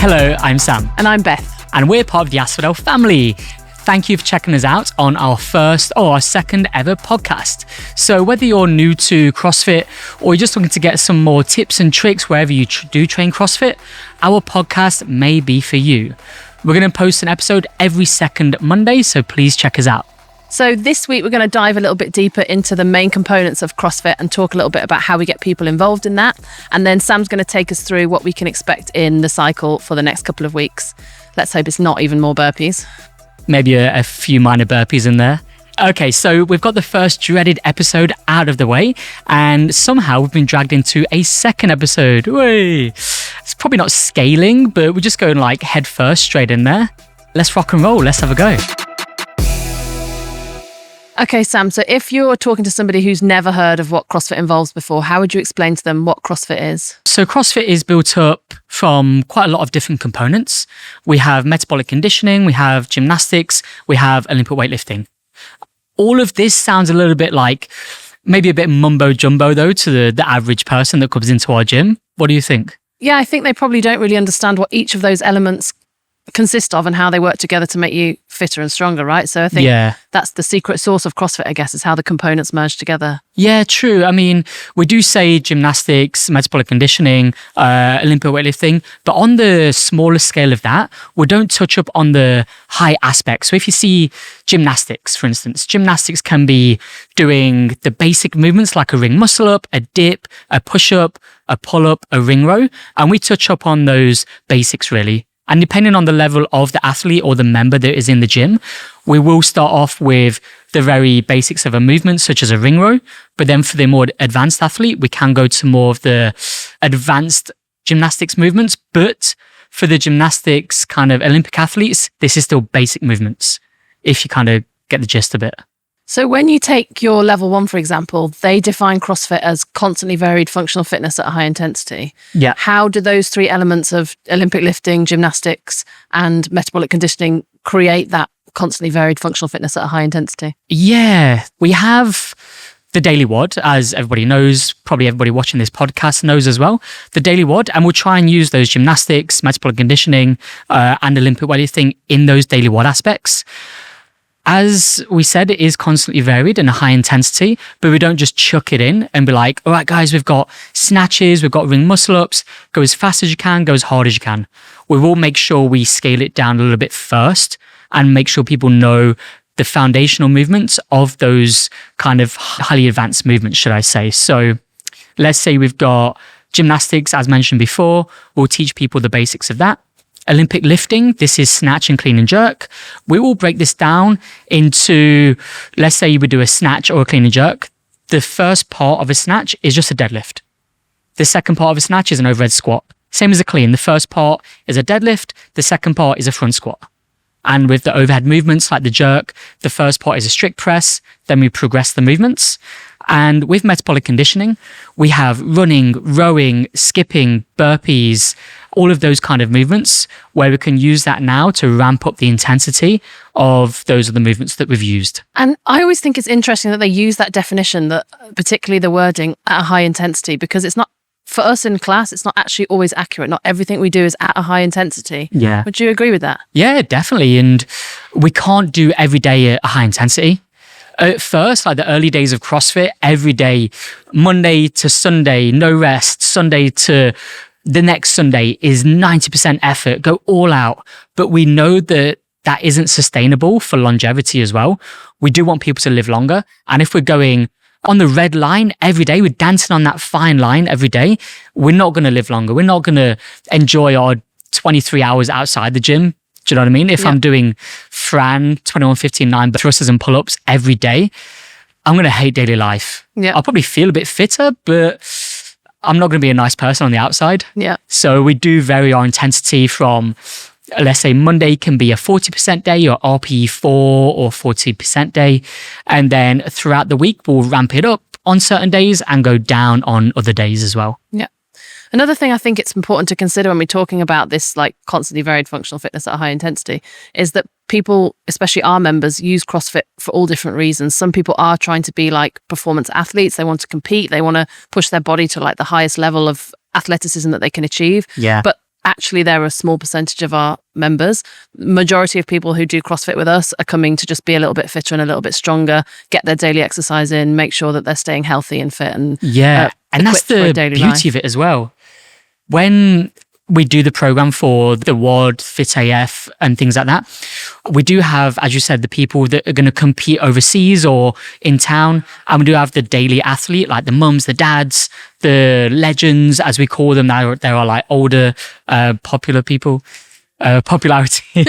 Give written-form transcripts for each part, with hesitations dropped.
Hello, I'm Sam. And I'm Beth. And we're part of the Aspodel family. Thank you for checking us out on our first or our second ever podcast. So whether you're new to CrossFit or you're just looking to get some more tips and tricks wherever you do train CrossFit, our podcast may be for you. We're going to post an episode every second Monday, so please check us out. So this week, we're going to dive a little bit deeper into the main components of CrossFit and talk a little bit about how we get people involved in that. And then Sam's going to take us through what we can expect in the cycle for the next couple of weeks. Let's hope it's not even more burpees. Maybe a few minor burpees in there. Okay, so we've got the first dreaded episode out of the way, and somehow we've been dragged into a second episode. Way. It's probably not scaling, but we're just going like head first straight in there. Let's rock and roll. Let's have a go. Okay, Sam, so if you're talking to somebody who's never heard of what CrossFit involves before, how would you explain to them what CrossFit is? So CrossFit is built up from quite a lot of different components. We have metabolic conditioning, we have gymnastics, we have Olympic weightlifting. All of this sounds a little bit like maybe a bit mumbo jumbo though to the average person that comes into our gym. What do you think? Yeah, I think they probably don't really understand what each of those elements consist of and how they work together to make you fitter and stronger, right? So I think that's the secret sauce of CrossFit, I guess, is how the components merge together. Yeah, true. I mean, we do say gymnastics, metabolic conditioning, Olympic weightlifting, but on the smaller scale of that, we don't touch up on the high aspects. So if you see gymnastics, for instance, gymnastics can be doing the basic movements like a ring muscle up, a dip, a push up, a pull up, a ring row, and we touch up on those basics really. And depending on the level of the athlete or the member that is in the gym, we will start off with the very basics of a movement, such as a ring row. But then for the more advanced athlete, we can go to more of the advanced gymnastics movements. But for the gymnastics kind of Olympic athletes, this is still basic movements, if you kind of get the gist of it. So when you take your level 1, for example, they define CrossFit as constantly varied functional fitness at a high intensity. Yeah. How do those three elements of Olympic lifting, gymnastics, and metabolic conditioning create that constantly varied functional fitness at a high intensity? Yeah, we have the daily WOD, as everybody knows, probably everybody watching this podcast knows as well, the daily WOD, and we'll try and use those gymnastics, metabolic conditioning, and Olympic weightlifting in those daily WOD aspects. As we said, it is constantly varied and a high intensity, but we don't just chuck it in and be like, all right, guys, we've got snatches, we've got ring muscle ups, go as fast as you can, go as hard as you can. We will make sure we scale it down a little bit first and make sure people know the foundational movements of those kind of highly advanced movements, should I say. So let's say we've got gymnastics, as mentioned before, we'll teach people the basics of that. Olympic lifting, this is snatch and clean and jerk. We will break this down into, let's say you would do a snatch or a clean and jerk. The first part of a snatch is just a deadlift. The second part of a snatch is an overhead squat. Same as a clean. The first part is a deadlift. The second part is a front squat. And with the overhead movements like the jerk, the first part is a strict press. Then we progress the movements. And with metabolic conditioning, we have running, rowing, skipping, burpees, all of those kind of movements where we can use that now to ramp up the intensity of those other movements that we've used. And I always think it's interesting that they use that definition, that particularly the wording at a high intensity, because it's not, for us in class, it's not actually always accurate. Not everything we do is at a high intensity. Yeah. Would you agree with that? Yeah, definitely. And we can't do every day at a high intensity. At first, like the early days of CrossFit, every day, Monday to Sunday, no rest, Sunday to the next Sunday is 90% effort, go all out. But we know that that isn't sustainable for longevity as well. We do want people to live longer. And if we're going on the red line every day, we're dancing on that fine line every day, we're not going to live longer. We're not going to enjoy our 23 hours outside the gym. Do you know what I mean? If I'm doing Fran 21-15-9 thrusters and pull-ups every day, I'm going to hate daily life. Yeah. I'll probably feel a bit fitter, but I'm not going to be a nice person on the outside. Yeah. So we do vary our intensity from, let's say Monday can be a 40% day or RPE 4 or 40% day. And then throughout the week, we'll ramp it up on certain days and go down on other days as well. Yeah. Another thing I think it's important to consider when we're talking about this like constantly varied functional fitness at a high intensity is that people, especially our members, use CrossFit for all different reasons. Some people are trying to be like performance athletes. They want to compete. They want to push their body to like the highest level of athleticism that they can achieve. Yeah. But actually they're a small percentage of our members. Majority of people who do CrossFit with us are coming to just be a little bit fitter and a little bit stronger, get their daily exercise in, make sure that they're staying healthy and fit and and that's the beauty of it as well. When we do the program for the WOD, Fit AF and things like that, we do have, as you said, the people that are going to compete overseas or in town, and we do have the daily athlete, like the mums, the dads, the legends, as we call them. There are like older, popular people, popularity.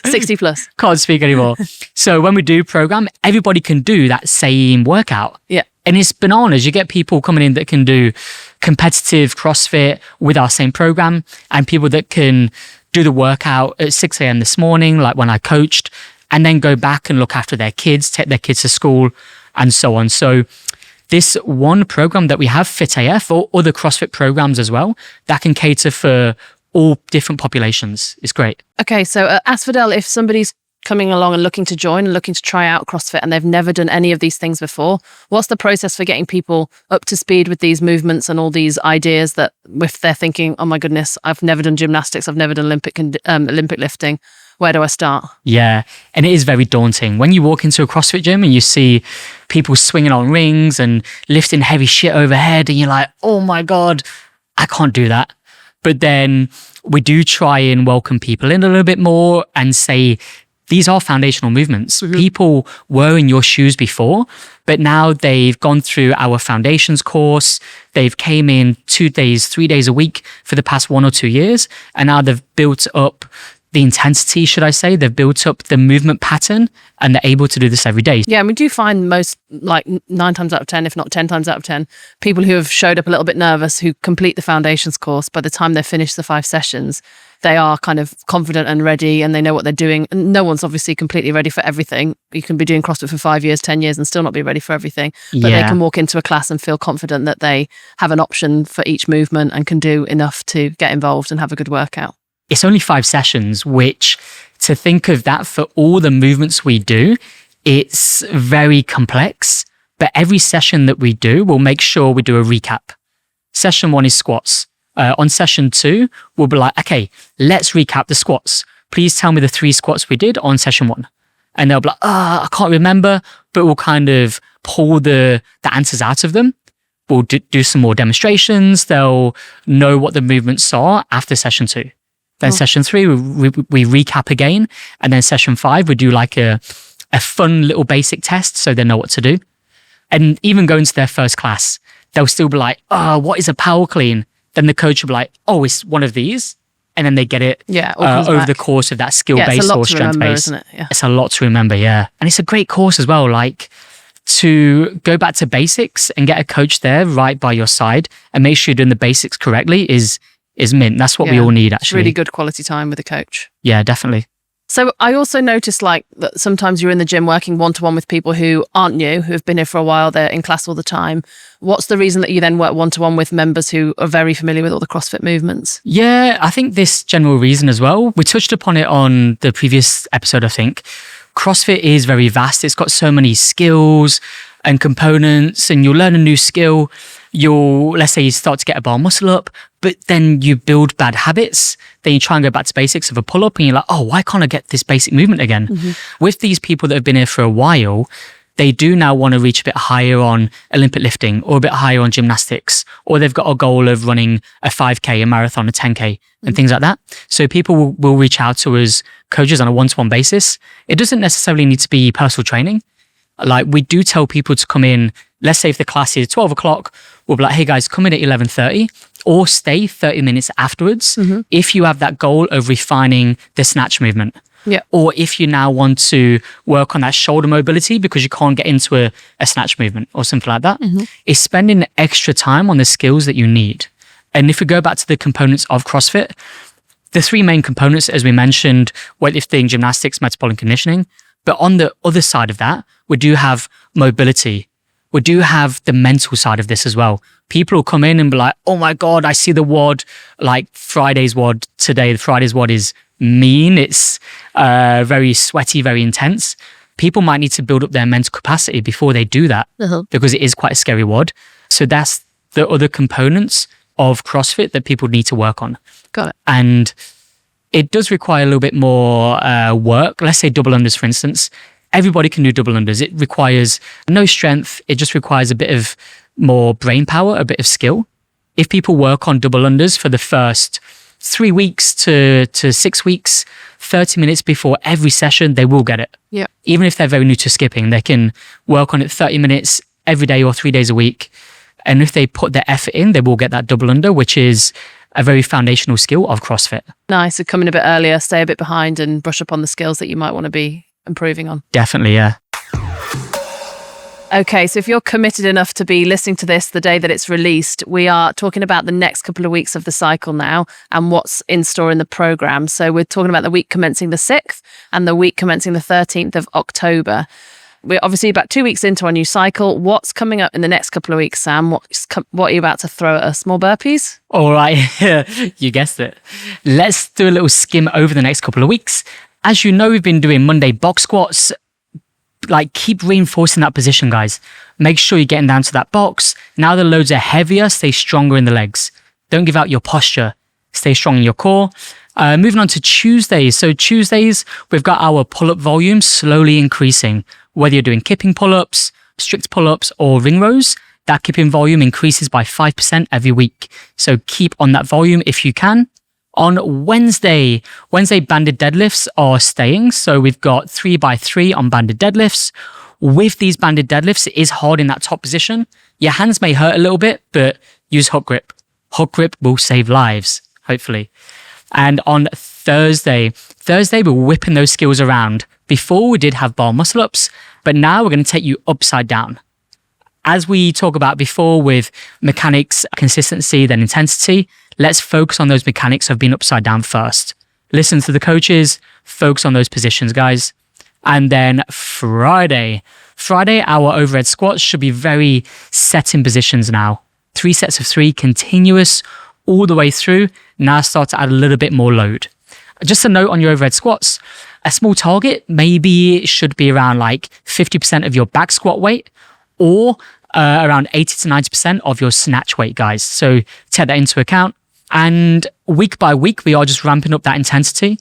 60 plus. Can't speak anymore. So when we do program, everybody can do that same workout. Yeah. And it's bananas. You get people coming in that can do competitive CrossFit with our same program, and people that can do the workout at 6 a.m. this morning, like when I coached, and then go back and look after their kids, take their kids to school, and so on. So this one program that we have, Fit AF, or other CrossFit programs as well, that can cater for all different populations. It's great. Okay, so at Aspodel, if somebody's coming along and looking to join and looking to try out CrossFit and they've never done any of these things before, what's the process for getting people up to speed with these movements and all these ideas that if they're thinking, oh my goodness, I've never done gymnastics, I've never done Olympic lifting, where do I start? Yeah, and it is very daunting. When you walk into a CrossFit gym and you see people swinging on rings and lifting heavy shit overhead and you're like, oh my God, I can't do that. But then we do try and welcome people in a little bit more and say, these are foundational movements. Mm-hmm. People were in your shoes before, but now they've gone through our foundations course. They've came in 2 days, 3 days a week for the past 1 or 2 years. And now they've built up the intensity, should I say. They've built up the movement pattern and they're able to do this every day. Yeah, and we do find most, like 9 times out of 10, if not 10 times out of 10, people who have showed up a little bit nervous, who complete the foundations course, by the time they finish the 5 sessions, they are kind of confident and ready and they know what they're doing. And no one's obviously completely ready for everything. You can be doing CrossFit for 5 years, 10 years and still not be ready for everything. But they can walk into a class and feel confident that they have an option for each movement and can do enough to get involved and have a good workout. It's only 5 sessions, which to think of that for all the movements we do, it's very complex. But every session that we do, we'll make sure we do a recap. Session 1 is squats. On session 2, we'll be like, okay, let's recap the squats. Please tell me the 3 squats we did on session 1. And they'll be like, I can't remember, but we'll kind of pull the answers out of them. We'll do some more demonstrations. They'll know what the movements are after session 2. Then session 3, we recap again. And then session 5, we do like a fun little basic test so they know what to do. And even going to their first class, they'll still be like, what is a power clean? Then the coach will be like, it's one of these. And then they get it over the course of that skill-based or strength-based. Isn't it? Yeah. It's a lot to remember, yeah. And it's a great course as well. Like, to go back to basics and get a coach there right by your side and make sure you're doing the basics correctly is mint. That's what we all need, actually. It's really good quality time with a coach. Yeah, definitely. So I also noticed like that sometimes you're in the gym working one-to-one with people who aren't new, who have been here for a while, they're in class all the time. What's the reason that you then work one-to-one with members who are very familiar with all the CrossFit movements? Yeah, I think this general reason as well. We touched upon it on the previous episode, I think. CrossFit is very vast. It's got so many skills and components, and you'll learn a new skill. Let's say you start to get a bar muscle up, but then you build bad habits. Then you try and go back to basics of a pull-up and you're like, why can't I get this basic movement again? Mm-hmm. With these people that have been here for a while, they do now want to reach a bit higher on Olympic lifting or a bit higher on gymnastics, or they've got a goal of running a 5K, a marathon, a 10K and things like that. So people will reach out to us coaches on a one-to-one basis. It doesn't necessarily need to be personal training. Like, we do tell people to come in, let's say if the class is 12 o'clock, we'll be like, hey guys, come in at 11:30 or stay 30 minutes afterwards if you have that goal of refining the snatch movement. Yeah. Or if you now want to work on that shoulder mobility because you can't get into a snatch movement or something like that. It's spending extra time on the skills that you need. And if we go back to the components of CrossFit, the 3 main components, as we mentioned, weightlifting, gymnastics, metabolic conditioning. But on the other side of that, we do have mobility. We do have the mental side of this as well. People will come in and be like, oh my God, I see the WOD, like Friday's WOD today. The Friday's WOD is mean. It's very sweaty, very intense. People might need to build up their mental capacity before they do that because it is quite a scary WOD. So that's the other components of CrossFit that people need to work on. Got it. And it does require a little bit more work. Let's say double unders, for instance. Everybody can do double unders. It requires no strength. It just requires a bit of more brain power, a bit of skill. If people work on double unders for the first 3 weeks to 6 weeks, 30 minutes before every session, they will get it. Yeah. Even if they're very new to skipping, they can work on it 30 minutes every day or 3 days a week. And if they put their effort in, they will get that double under, which is a very foundational skill of CrossFit. Nice. So come in a bit earlier, stay a bit behind and brush up on the skills that you might want to be improving on. Definitely, yeah. Okay, so if you're committed enough to be listening to this the day that it's released, we are talking about the next couple of weeks of the cycle now and what's in store in the program. So we're talking about the week commencing the 6th and the week commencing the 13th of October. We're obviously about 2 weeks into our new cycle. What's coming up in the next couple of weeks, Sam? What are you about to throw at us? More burpees? All right, you guessed it. Let's do a little skim over the next couple of weeks. As you know, we've been doing Monday box squats. Like, keep reinforcing that position, guys. Make sure you're getting down to that box. Now the loads are heavier, stay stronger in the legs. Don't give out your posture. Stay strong in your core. Moving on to Tuesdays. So Tuesdays, we've got our pull-up volume slowly increasing. Whether you're doing kipping pull-ups, strict pull-ups, or ring rows, that kipping volume increases by 5% every week. So keep on that volume if you can. On Wednesday banded deadlifts are staying. So we've got 3x3 on banded deadlifts. With these banded deadlifts, it is hard in that top position. Your hands may hurt a little bit, but use hook grip. Hook grip will save lives, hopefully. And on Thursday, we're whipping those skills around. Before we did have bar muscle ups, but now we're going to take you upside down. As we talk about before with mechanics, consistency, then intensity, let's focus on those mechanics of being upside down first. Listen to the coaches, focus on those positions, guys. And then Friday, our overhead squats should be very set in positions now. 3 sets of 3, continuous all the way through. Now start to add a little bit more load. Just a note on your overhead squats, a small target, maybe it should be around like 50% of your back squat weight or around 80 to 90% of your snatch weight, guys. So take that into account. And week by week, we are just ramping up that intensity.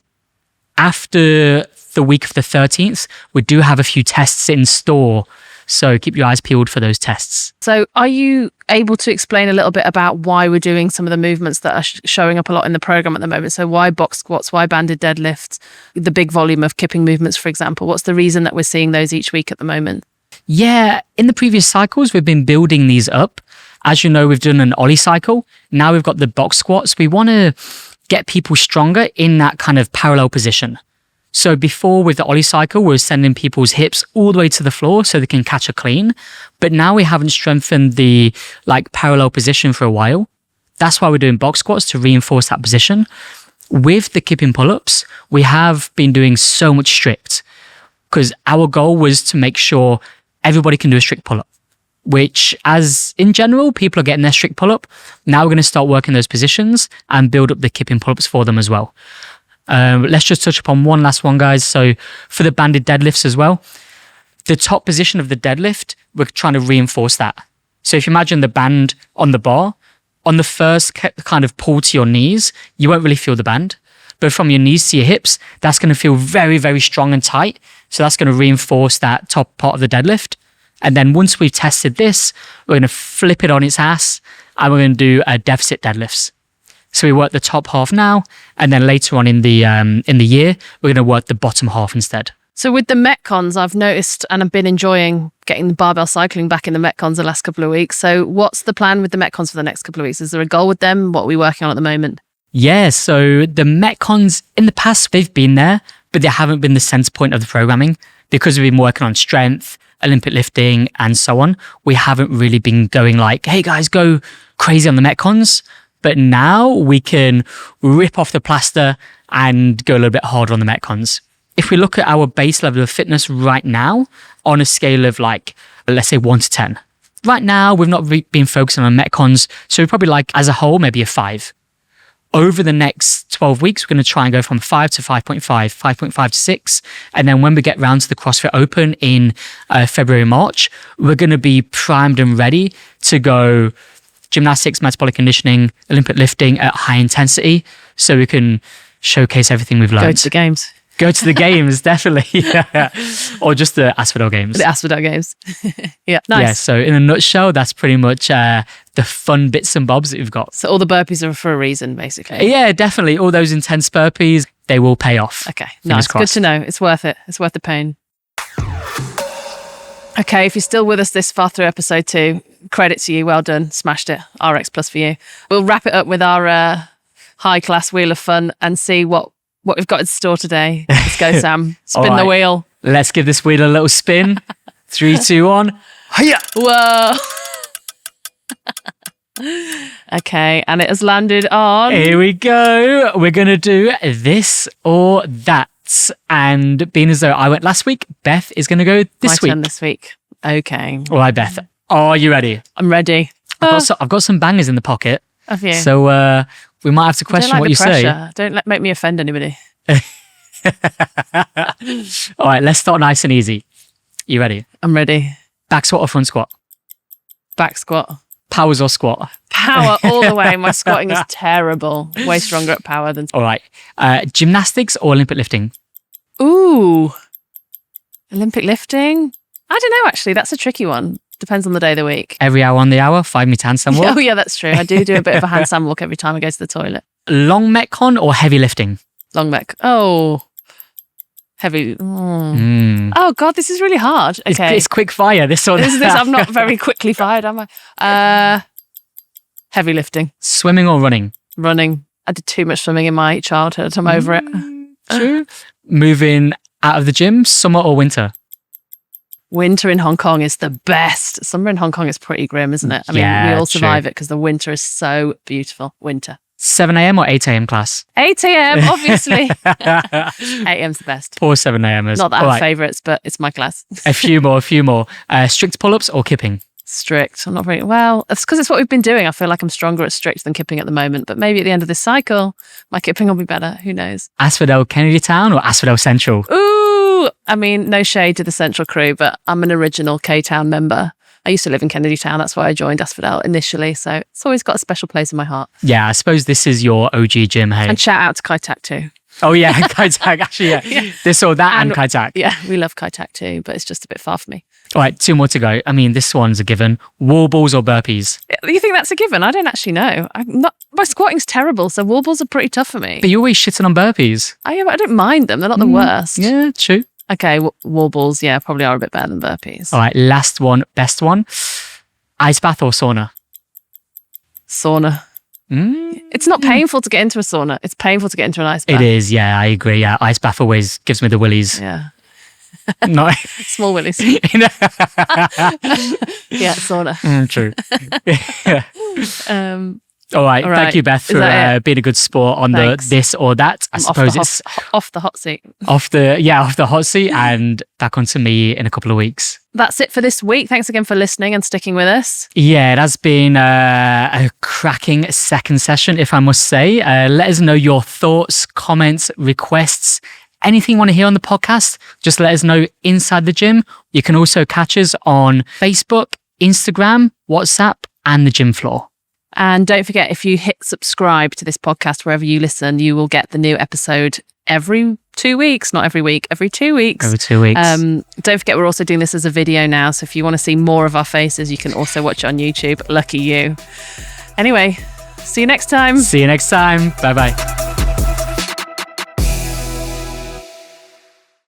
After the week of the 13th, we do have a few tests in store. So keep your eyes peeled for those tests. So are you able to explain a little bit about why we're doing some of the movements that are showing up a lot in the program at the moment? So why box squats, why banded deadlifts, the big volume of kipping movements, for example? What's the reason that we're seeing those each week at the moment? Yeah, in the previous cycles, we've been building these up. As you know, we've done an ollie cycle. Now we've got the box squats. We want to get people stronger in that kind of parallel position. So before with the ollie cycle, we were sending people's hips all the way to the floor so they can catch a clean. But now we haven't strengthened the parallel position for a while. That's why we're doing box squats to reinforce that position. With the kipping pull-ups, we have been doing so much strict because our goal was to make sure everybody can do a strict pull-up, which as in general, people are getting their strict pull-up. Now we're going to start working those positions and build up the kipping pull-ups for them as well. Let's just touch upon one last one, guys. So for the banded deadlifts as well, the top position of the deadlift, we're trying to reinforce that. So if you imagine the band on the bar, on the first kind of pull to your knees, you won't really feel the band. But from your knees to your hips, that's going to feel very, very strong and tight. So that's going to reinforce that top part of the deadlift. And then once we've tested this, we're going to flip it on its ass and we're going to do deficit deadlifts. So we work the top half now, and then later on in the year, we're going to work the bottom half instead. So with the Metcons, I've noticed and I've been enjoying getting the barbell cycling back in the Metcons the last couple of weeks. So what's the plan with the Metcons for the next couple of weeks? Is there a goal with them? What are we working on at the moment? Yeah, so the Metcons in the past, they've been there, but they haven't been the center point of the programming because we've been working on strength, Olympic lifting, and so on. We haven't really been going like, hey guys, go crazy on the Metcons. But now we can rip off the plaster and go a little bit harder on the Metcons. If we look at our base level of fitness right now on a scale of let's say 1 to 10. Right now, we've not been focusing on Metcons. So we're probably as a whole, maybe a 5. Over the next 12 weeks, we're going to try and go from 5 to 5.5, 5.5 to 6. And then when we get round to the CrossFit Open in February, March, we're going to be primed and ready to go gymnastics, metabolic conditioning, Olympic lifting at high intensity, so we can showcase everything we've learned. Go to the games. Go to the games, definitely. Yeah. Or just the Aspodel games. The Aspodel games. Yeah, nice. Yeah, so in a nutshell, that's pretty much the fun bits and bobs that we've got. So all the burpees are for a reason, basically. Yeah, definitely. All those intense burpees, they will pay off. Okay, nice. Good to know. It's worth it. It's worth the pain. Okay, if you're still with us this far through episode 2, credit to you. Well done. Smashed it. RX plus for you. We'll wrap it up with our high-class wheel of fun and see what we've got in store today. Let's go, Sam. Spin the wheel. Let's give this wheel a little spin. 3, 2, 1. Hiya! Whoa. Okay, and it has landed on... Here we go. We're going to do this or that. And being as though I went last week, Beth is going to go this week. My turn this week. Okay. All right, Beth. Are you ready? I'm ready. I've got some bangers in the pocket. Have you? So we might have to question what you say. Don't make me offend anybody. All right, let's start nice and easy. You ready? I'm ready. Back squat or front squat? Back squat. Powers or squat? Power all the way. My squatting is terrible. Way stronger at power than... All right. Gymnastics or Olympic lifting? Ooh. Olympic lifting? I don't know, actually. That's a tricky one. Depends on the day of the week. Every hour on the hour, 5-meter handstand walk? Oh, yeah, that's true. I do a bit of a handstand walk every time I go to the toilet. Long metcon or heavy lifting? Long mech. Oh. Heavy. Oh, God, this is really hard. Okay. It's quick fire, this one. This. I'm not very quickly fired, am I? Heavy lifting. Swimming or running? Running. I did too much swimming in my childhood. I'm over it. True. Moving out of the gym, summer or winter? Winter in Hong Kong is the best. Summer in Hong Kong is pretty grim, isn't it? I mean, we all survive it because the winter is so beautiful. Winter. 7 a.m. or 8 a.m. class? 8 a.m, obviously. 8 a.m.'s the best. Poor 7 a.m.ers. Not that I have favourites, but it's my class. A few more. Strict pull-ups or kipping? Strict. I'm not very... Well, it's because it's what we've been doing. I feel like I'm stronger at strict than kipping at the moment, but maybe at the end of this cycle, my kipping will be better. Who knows? Aspodel Kennedy Town or Aspodel Central? Ooh! I mean, no shade to the Central crew, but I'm an original K-Town member. I used to live in Kennedy Town. That's why I joined Aspodel initially. So it's always got a special place in my heart. Yeah, I suppose this is your OG gym, hey? And shout out to Kai Tak too. Oh, yeah, Kai Tak. Actually, yeah. This or that and Kai Tak. Yeah, we love Kai Tak too, but it's just a bit far for me. All right, 2 more to go. I mean, this one's a given. Wall balls or burpees? You think that's a given? I don't actually know. My squatting's terrible, so wall balls are pretty tough for me. But you're always shitting on burpees. I don't mind them. They're not the worst. Yeah, true. Okay, wall balls, yeah, probably are a bit better than burpees. All right, last one, best one. Ice bath or sauna? Sauna. It's not painful to get into a sauna. It's painful to get into an ice bath. It is, yeah, I agree. Yeah, ice bath always gives me the willies. Yeah. No. Small willies. Yeah, sauna. True. All right. Thank you, Beth, for being a good sport on the this or that. I suppose it's off the hot seat. Off the hot seat and back onto me in a couple of weeks. That's it for this week. Thanks again for listening and sticking with us. Yeah, it has been a cracking second session, if I must say. Let us know your thoughts, comments, requests, anything you want to hear on the podcast. Just let us know inside the gym. You can also catch us on Facebook, Instagram, WhatsApp, and the gym floor. And don't forget, if you hit subscribe to this podcast wherever you listen, you will get the new episode every 2 weeks, not every week, every 2 weeks. Every 2 weeks. Don't forget, we're also doing this as a video now. So if you want to see more of our faces, you can also watch it on YouTube. Lucky you. Anyway, see you next time. See you next time. Bye-bye.